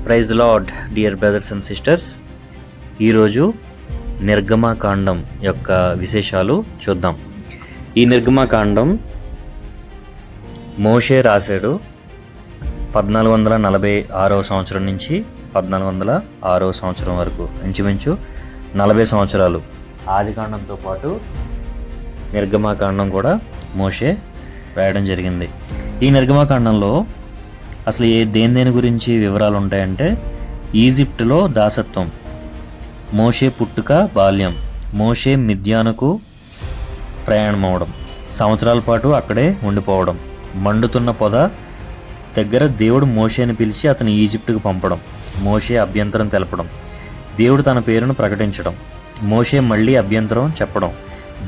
Praise the Lord dear brothers and sisters. ఈరోజు నిర్గమకాండం యొక్క విశేషాలు చూద్దాం. ఈ నిర్గమకాండం మోషే రాశాడు 1446వ సంవత్సరం నుంచి 1406వ సంవత్సరం వరకు, ఇంచుమించు 40 సంవత్సరాలు. ఆదికాండంతో పాటు నిర్గమకాండం కూడా మోషే రాయడం జరిగింది. ఈ నిర్గమకాండంలో అసలు దేని గురించి వివరాలు ఉంటాయంటే, ఈజిప్టులో దాసత్వం, మోషే పుట్టుక బాల్యం, మోషే మిద్యానుకు ప్రయాణం అవడం, సంవత్సరాల పాటు అక్కడే ఉండిపోవడం, మండుతున్న పొద దగ్గర దేవుడు మోషేని పిలిచి అతను ఈజిప్టుకు పంపడం, మోషే అభ్యంతరం తెలపడం, దేవుడు తన పేరును ప్రకటించడం, మోషే మళ్ళీ అభ్యంతరం చెప్పడం,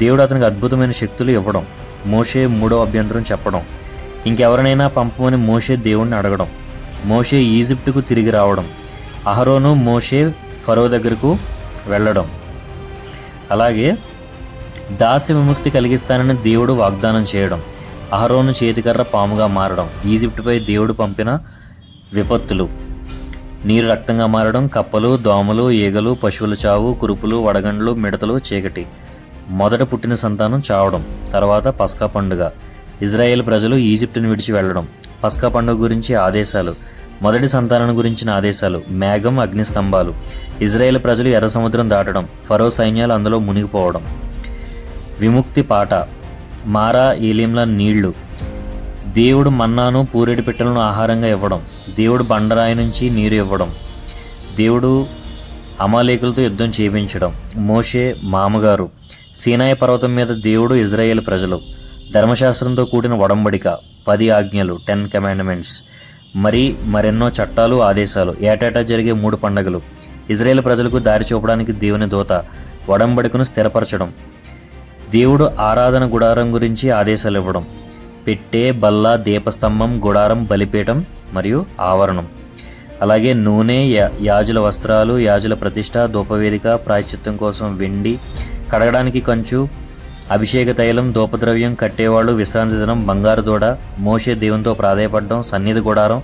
దేవుడు అతనికి అద్భుతమైన శక్తులు ఇవ్వడం, మోషే మూడో అభ్యంతరం చెప్పడం, ఇంకెవరినైనా పంపమని మోషే దేవుణ్ణి అడగడం, మోషే ఈజిప్టుకు తిరిగి రావడం, అహరోను మోషే ఫరో దగ్గరకు వెళ్ళడం, అలాగే దాస్య విముక్తి కలిగిస్తానని దేవుడు వాగ్దానం చేయడం, అహరోను చేతికర్ర పాముగా మారడం, ఈజిప్టుపై దేవుడు పంపిన విపత్తులు, నీరు రక్తంగా మారడం, కప్పలు, దోమలు, ఈగలు, పశువుల చావు, కురుపులు, వడగండ్లు, మిడతలు, చీకటి, మొదట పుట్టిన సంతానం చావడం, తర్వాత పస్కా పండుగ, ఇజ్రాయేల్ ప్రజలు ఈజిప్టును విడిచి వెళ్ళడం, పస్కా పండుగ గురించి ఆదేశాలు, మొదటి సంతానం గురించిన ఆదేశాలు, మేఘం, అగ్నిస్తంభాలు, ఇజ్రాయేల్ ప్రజలు ఎర్ర సముద్రం దాటడం, ఫరో సైన్యాలు అందులో మునిగిపోవడం, విముక్తి పాట, మారా ఏలీంల నీళ్లు, దేవుడు మన్నాను పూరేడు పిట్టలను ఆహారంగా ఇవ్వడం, దేవుడు బండరాయి నుంచి నీరు ఇవ్వడం, దేవుడు అమాలేకులతో యుద్ధం చేయించడం, మోషే మామగారు, సీనాయి పర్వతం మీద దేవుడు ఇజ్రాయేల్ ప్రజలు, ధర్మశాస్త్రంతో కూడిన ఒడంబడిక, 10 ఆజ్ఞలు, 10 కమాండ్మెంట్స్, మరెన్నో చట్టాలు, ఆదేశాలు, ఏటేటా జరిగే 3 పండుగలు, ఇజ్రాయేల్ ప్రజలకు దారి చూపడానికి దేవుని దూత, ఒడంబడికను స్థిరపరచడం, దేవుడు ఆరాధన గుడారం గురించి ఆదేశాలు ఇవ్వడం, పెట్టె, బల్ల, దీపస్తంభం, గుడారం, బలిపీఠం మరియు ఆవరణం, అలాగే నూనె, యాజుల వస్త్రాలు, యాజుల ప్రతిష్ట, ధూపవేదిక, ప్రాయశ్చిత్తం కోసం వెండి, కడగడానికి కంచు, అభిషేక తైలం, ధూపద్రవ్యం, కట్టేవాళ్ళు, విశ్రాంతి దినం, బంగారు దూడ, మోషే దేవునితో ప్రాధేయపడడం, సన్నిధి గుడారం,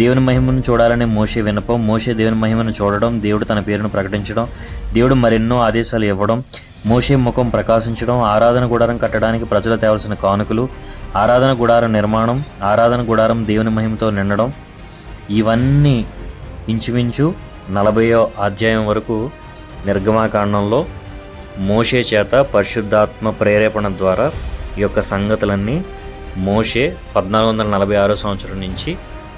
దేవుని మహిమను చూడాలని మోషే వినపం, మోషే దేవుని మహిమను చూడడం, దేవుడు తన పేరును ప్రకటించడం, దేవుడు మరెన్నో ఆదేశాలు ఇవ్వడం, మోషే ముఖం ప్రకాశించడం, ఆరాధన గుడారం కట్టడానికి ప్రజలు తేవలసిన కానుకలు, ఆరాధన గుడారం నిర్మాణం, ఆరాధన గుడారం దేవుని మహిమతో నిండడం, ఇవన్నీ ఇంచుమించు 40వ అధ్యాయం వరకు నిర్గమకాండంలో మోషే చేత పరిశుద్ధాత్మ ప్రేరేపణ ద్వారా ఈ యొక్క సంగతులన్నీ మోషే 1446 సంవత్సరం నుంచి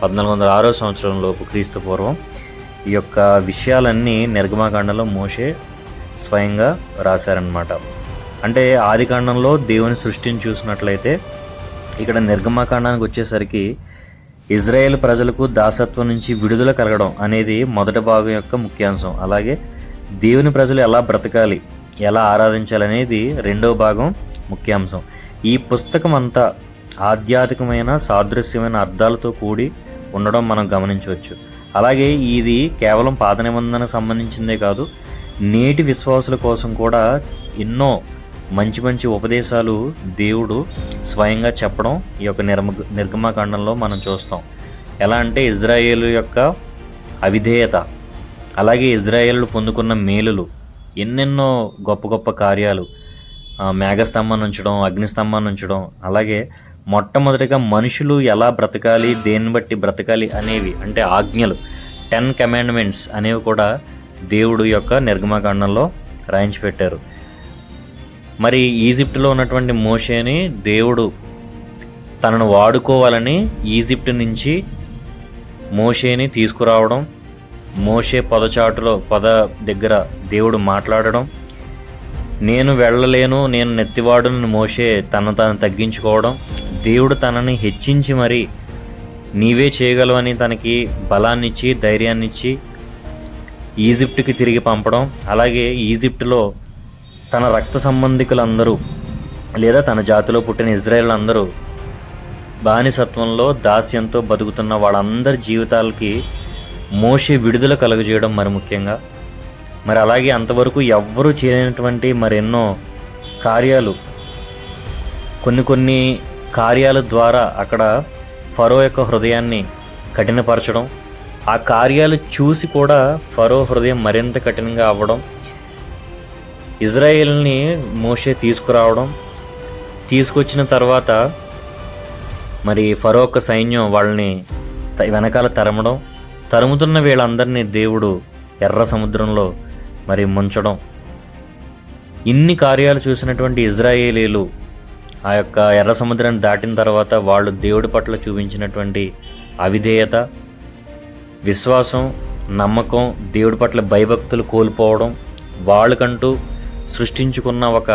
1406 సంవత్సరం లోపు క్రీస్తు పూర్వం ఈ యొక్క విషయాలన్నీ నిర్గమకాండంలో మోషే స్వయంగా రాశారనమాట. అంటే ఆదికాండంలో దేవుని సృష్టిని చూసినట్లయితే, ఇక్కడ నిర్గమకాండానికి వచ్చేసరికి ఇజ్రాయేల్ ప్రజలకు దాసత్వం నుంచి విడుదల కలగడం అనేది మొదటి భాగం యొక్క ముఖ్యాంశం. అలాగే దేవుని ప్రజలు ఎలా బ్రతకాలి, ఎలా ఆరాధించాలనేది రెండవ భాగం ముఖ్యాంశం. ఈ పుస్తకం అంతా ఆధ్యాత్మికమైన సాదృశ్యమైన అర్థాలతో కూడి ఉండడం మనం గమనించవచ్చు. అలాగే ఇది కేవలం పాత నిబంధనకు సంబంధించిందే కాదు, నేటి విశ్వాసుల కోసం కూడా ఎన్నో మంచి మంచి ఉపదేశాలు దేవుడు స్వయంగా చెప్పడం ఈ యొక్క నిర్గమకాండంలో మనం చూస్తాం. ఎలా అంటే ఇజ్రాయేలు యొక్క అవిధేయత, అలాగే ఇజ్రాయేలు పొందుకున్న మేలులు, ఎన్నెన్నో గొప్ప గొప్ప కార్యాలు, మేఘస్తంభాన్ని ఉంచడం, అగ్నిస్తంభాన్ని ఉంచడం, అలాగే మొట్టమొదటిగా మనుషులు ఎలా బ్రతకాలి, దేన్ని బట్టి బ్రతకాలి అనేవి, అంటే ఆజ్ఞలు, 10 కమాండ్మెంట్స్ అనేవి కూడా దేవుడు యొక్క నిర్గమకాండంలో రాయించి పెట్టారు. మరి ఈజిప్టులో ఉన్నటువంటి మోషేని దేవుడు తనను వాడుకోవాలని ఈజిప్టు నుంచి మోషేని తీసుకురావడం, మోషే పొద దగ్గర దేవుడు మాట్లాడడం, నేను వెళ్ళలేను, నేను నెత్తివాడును మోషే తను తగ్గించుకోవడం, దేవుడు తనని హెచ్చించి మరి నీవే చేయగలవని తనకి బలాన్నిచ్చి ధైర్యాన్నిచ్చి ఈజిప్టుకి తిరిగి పంపడం, అలాగే ఈజిప్టులో తన రక్త సంబంధికులందరూ లేదా తన జాతిలో పుట్టిన ఇజ్రాయేల్ అందరూ బానిసత్వంలో దాస్యంతో బతుకుతున్న వాళ్ళందరి జీవితాలకి మోషే విడుదల కలుగజేయడం మరి ముఖ్యంగా. మరి అలాగే అంతవరకు ఎవ్వరూ చేయనటువంటి మరెన్నో కార్యాలు, కొన్ని కార్యాల ద్వారా అక్కడ ఫరో యొక్క హృదయాన్ని కఠినపరచడం, ఆ కార్యాలు చూసి కూడా ఫరో హృదయం మరింత కఠినంగా అవ్వడం, ఇజ్రాయేల్ని మోషే తీసుకొచ్చిన తర్వాత మరి ఫరో యొక్క సైన్యం వాళ్ళని వెనకాల తరుముతున్న వీళ్ళందరినీ దేవుడు ఎర్ర సముద్రంలో మరి ముంచడం. ఇన్ని కార్యాలు చూసినటువంటి ఇజ్రాయేలీలు ఆ యొక్క ఎర్ర సముద్రాన్ని దాటిన తర్వాత వాళ్ళు దేవుడి పట్ల చూపించినటువంటి అవిధేయత, విశ్వాసం, నమ్మకం, దేవుడి పట్ల భయభక్తులు కోల్పోవడం, వాళ్ళకంటూ సృష్టించుకున్న ఒక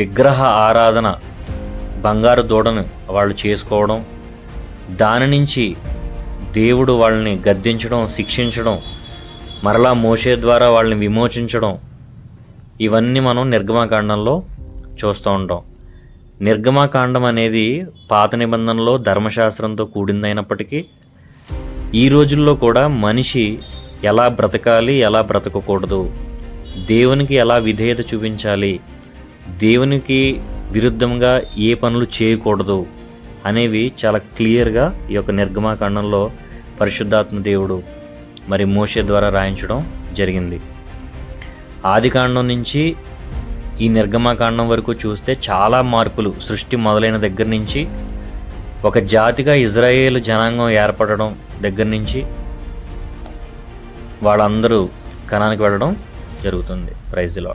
విగ్రహ ఆరాధన, బంగారు దూడను వాళ్ళు చేసుకోవడం, దాని నుంచి దేవుడు వాళ్ళని గద్దించడం, శిక్షించడం, మరలా మోషే ద్వారా వాళ్ళని విమోచించడం, ఇవన్నీ మనం నిర్గమాకాండంలో చూస్తూ ఉంటాం. నిర్గమాకాండం అనేది పాత నిబంధనలో ధర్మశాస్త్రంతో కూడిందైనప్పటికీ ఈ రోజుల్లో కూడా మనిషి ఎలా బ్రతకాలి, ఎలా బ్రతకకూడదు, దేవునికి ఎలా విధేయత చూపించాలి, దేవునికి విరుద్ధంగా ఏ పనులు చేయకూడదు అనేవి చాలా క్లియర్గా ఈ యొక్క నిర్గమాకాండంలో పరిశుద్ధాత్మ దేవుడు మరి మోషే ద్వారా రాయించడం జరిగింది. ఆదికాండం నుంచి ఈ నిర్గమాకాండం వరకు చూస్తే చాలా మార్పులు, సృష్టి మొదలైన దగ్గర నుంచి ఒక జాతిగా ఇజ్రాయేలు జనాంగం ఏర్పడడం దగ్గర నుంచి వాళ్ళందరూ కనానికి వెళ్ళడం జరుగుతుంది. Praise the lord.